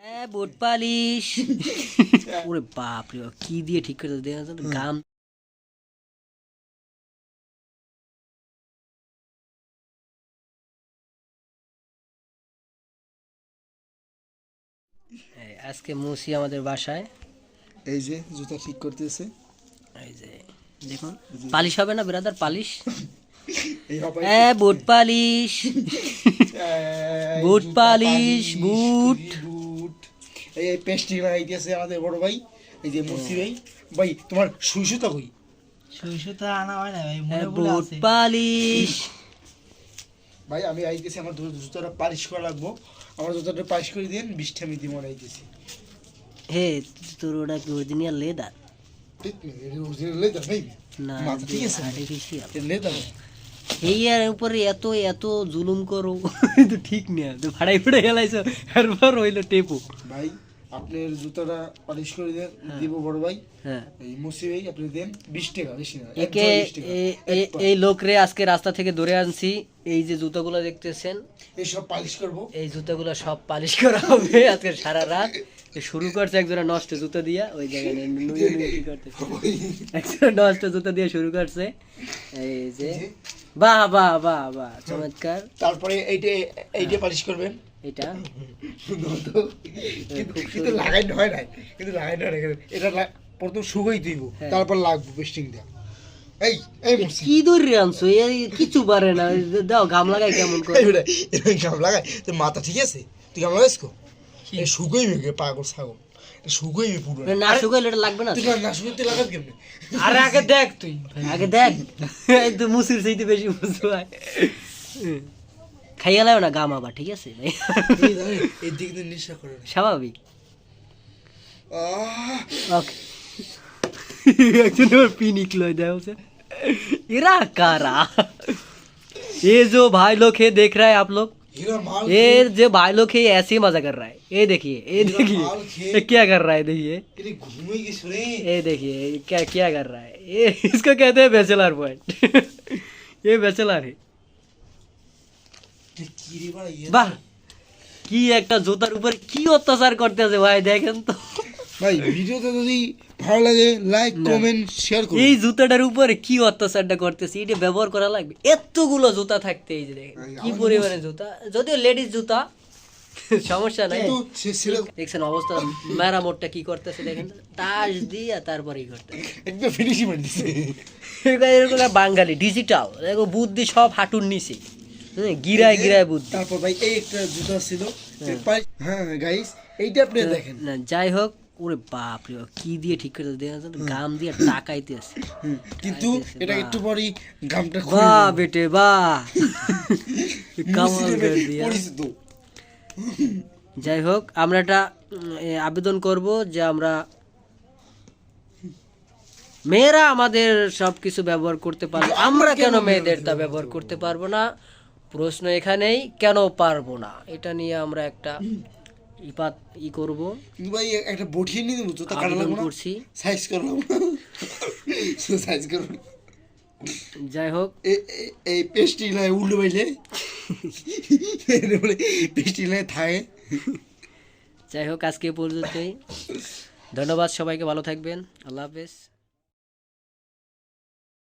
হ্যাঁ, বুট পালিশ। ওরে বাপ রে বাপ, কি দিয়ে ঠিক করে দেখা যায় গাম। আজকে মুসি আমাদের বাসায়, এই যে জুতা ঠিক করতেছে। এই যে দেখুন, পালিশ হবে না ব্রাদার, পালিশ। এই হবে হ্যাঁ, বুট পালিশ, বুট পালিশ, বুট। বুট এই পেস্ট্রি বানাইতেছে আমাদের বড় ভাই, এই যে মুসি ভাই। ভাই তোমার সুইসুতা কই? সুইসুতা আনা হয় না ভাই, মনে হ্যাঁ, পড়ে বুট আছে। পালিশ। ভাই আমি আইতেছি, আমার জুতাটা পালিশ করা লাগবো। আমার জুতাটা পালিশ করে দিন, 20টা আমি দিব আইতেছি। হে, তোর ওটা কি অরিজিনাল লেদার? লেদার ভাই না, মাথা ঠিক আছে? আর্টিফিশিয়াল। লেদার এই আর উপরে এত এত জুলুম করো, কিন্তু ঠিক না, তো ভাড়াই ফুড়ে গেলাইছো, এরপর হইলো টেপু। ভাই আপনার জুতাটা পালিশ করে দেন, দিব বড় ভাই। হ্যাঁ, এই মুসি ভাই আপনি দেন 20 টাকা, বেশি না, একে 20 টাকা। এই লোকরে আজকে রাস্তা থেকে ধরে আনছি। এই যে জুতাগুলো দেখতেছেন, এইসব পালিশ করবো। এই জুতাগুলো সব পালিশ করা হবে আজকে সারা রাত। শুরু করছে একজোড়া নষ্ট জুতা দিয়া, ওই জায়গায় নুয়ে নুয়ে কি করতেছে, একজোড়া নষ্ট জুতা দিয়ে শুরু করছে। এই যে বাহ বাহ বাহ বাহ, চমৎকার। তারপরে এইটা পালিশ করবেন। এটা কিন্তু লাগাইতে হয় না, কিন্তু লাগাইতে হয় না, এটা প্রথম শুকাই দিব, হ্যাঁ। তারপর লাগবে পেস্টিং দেওয়া। এই এই মুসি কি দূরে আনছো, এই কিছু পারে না, দাও গাম লাগাই কেমন করে। এটা গাম লাগাই, তোর মাথা ঠিক আছে? তুই গাম লাগাইস কো? এই শুকাই মেঘে পাগল ছাগল, এটা শুকাই পুরো। না শুকাইলে এটা লাগবে না। তুই না শুকাইতে লাগাস কেমনে? আরে আগে দেখ তুই, আগে দেখ, একদম মুসির চাইতে বেশি বুঝতে হয়। খাইয়া লাও না গাম আবার, ঠিক আছে ভাই? এই দিক দিয়ে নেশা করে না। স্বাভাবিক। আহ, ওকে। একজন और पी निकलो इधर उसे। इरा कारा। ये जो भाई लोग है देख रहा है आप लोग, हीरा माल ये जो भाई लोग है ऐसे ही मजा कर रहा है। ये देखिए, ये देखिए, ये क्या कर रहा है, देखिए, तेरी घूमे की सुने। ये देखिए, ये क्या क्या कर रहा है। ये इसको कहते हैं बैचलर पॉइंट। ये बैचलर है। কিরে ভাই, বাহ, কি একটা জুতার উপর কি অত্যাচার করতেছে ভাই, দেখেন তো। ভাই ভিডিওটা যদি ভালো লাগে লাইক কমেন্ট শেয়ার করুন। এই জুতাটার উপরে কি অত্যাচারটা করতেছে, এটা ব্যবহার করা লাগবে? এতগুলো জুতা থাকতে, এই যে দেখেন কি পরিমাণে জুতা, যদিও লেডিস জুতা, সমস্যা নাই। কিন্তু সেটা দেখছেন অবস্থা, মেরামতটা কি করতেছে দেখেন, তাস দিয়ে তারপরে ই করতেছে। একদম ফিনিশিং করে দিছে। এরকম বাঙালি ডিজিটাল, দেখো বুদ্ধি সব হাঁটুর নিচে, গিরায় গিরায় বুদ্ধি। তারপর ভাই এই একটা জুতা ছিল। হ্যাঁ গাইস, এইটা আপনি দেখেন। না যাই হোক, ওরে বাপ রে বাপ, কি দিয়ে ঠিক করে দেখা যায়, গাম দিয়ে টাকাইতে আছে। কিন্তু এটা একটু পরেই গামটা খুলে বাহ বেটে বাহ, কামাল করে দিয়া। পরিচিত। যাই হোক, আমরা একটা আবেদন করব যে আমরা মেয়েরা আমাদের সবকিছু ব্যবহার করতে পারবো, আমরা কেন মেয়েদের তা ব্যবহার করতে পারবো না? প্রশ্ন এখানেই, কেন পারবো না, এটা নিয়ে আমরা একটা করব, কিন্তু ভাই একটা বঠিয়ে নিয়ে দেবো, জুতা কাটা আবেদন লাগবো না, করছি। সাইজ করলাম না, সাইজ করব। যাই হোক, এই পেস্ট্রি লাই উল্টো পাইলে পেস্ট্রি লাই থাকে। যাই হোক, আজকে এ পর্যন্তই। ধন্যবাদ সবাইকে, ভালো থাকবেন, আল্লাহ হাফেজ।